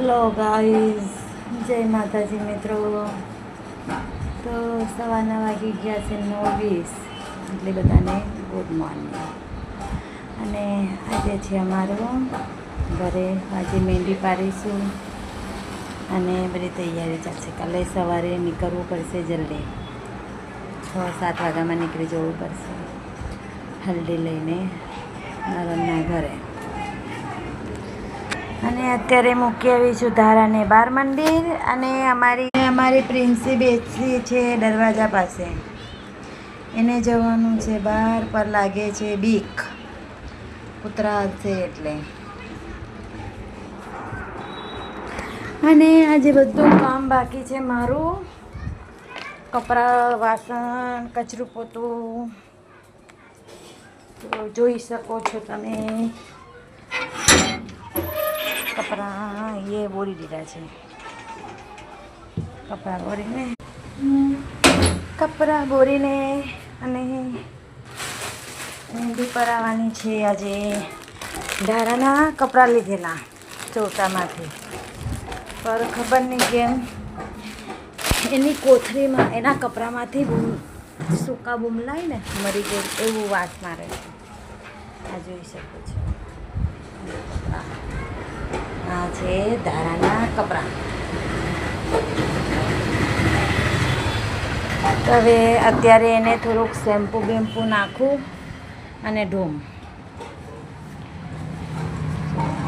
Hello guys, જય માતાજી મિત્રો. તો સવારના વાગી ગયા છે 9:20, એટલે બધાને ગુડ મોર્નિંગ. અને આજે છે અમારું ઘરે, આજે મહેંદી પાડીશું અને બધી તૈયારી ચાલશે. કાલે સવારે નીકળવું પડશે જલ્દી, 6-7 વાગ્યામાં નીકળી જવું પડશે હલ્દી લઈને નરણના ઘરે. અને અત્યારે મૂકી આવીશું ધારાને બાર મંદિર. અને અમારી પ્રિન્સી બેસી છે દરવાજા પાસે, એને જવાનું છે બહાર, પર લાગે છે બીક, કૂતરા છે એટલે. અને આજે બધું કામ બાકી છે મારું, કપડાં, વાસણ, કચરું પોતું. તો જોઈ શકો છો તમે, કપડાં એ બોરી દીધા છે. કપડાં બોરીને અને મહેંદી પરાવવાની છે. આજે ધારાના કપડાં લીધેલા ચોટામાંથી, પર ખબર નહીં કેમ એની કોથળીમાં, એના કપડામાંથી સૂકા બૂમલાય ને મરી ગયું એવું વાસ મારે છે. આ જોઈ શકો છો, આ છે ધારાના કપડાં. તો હવે અત્યારે એને થોડુંક શેમ્પુ બેમ્પુ નાખું અને ઢોમ.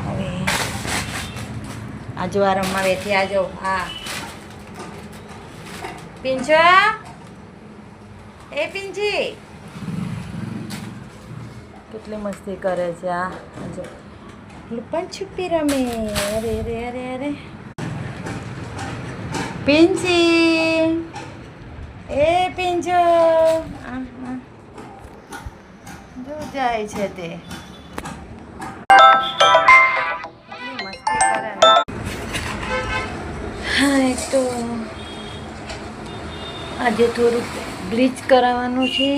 હવે આ જો આ રમવા બેઠી, આ જો હા પિંચો, એ પિંચી કેટલી મસ્તી કરે છે. આ જો લુપન છુપી રમે. અરે અરે અરે અરે પિંચી, એ પિંચો જો જાય છે તે, મસ્તી કરે ને. હા, એક તો આજે થોડુંક બ્લીચ કરાવવાનું છે,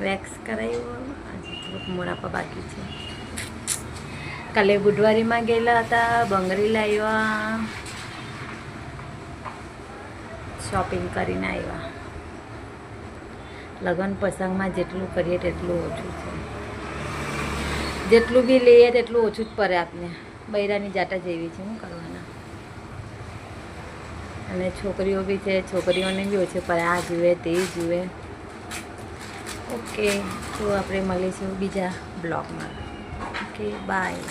વેક્સ કરાવ્યું. આજે થોડુંક મોડાપા બાકી છે. કાલે બુધવારીમાં ગયેલા હતા, બંગડી લાવ્યા, શોપિંગ કરીને આવ્યા. લગ્ન પ્રસંગમાં જેટલું કરીએ તેટલું ઓછું છે, જેટલું બી લઈએ તેટલું ઓછું જ પડે આપને. બૈરાની જાટા જેવી છે, શું કરવાના. અને છોકરીઓ બી છે, છોકરીઓને બી ઓછું પડે, આ જુએ તે જુએ. ઓકે, તો આપણે મળીશું બીજા બ્લોગમાં. Okay, by.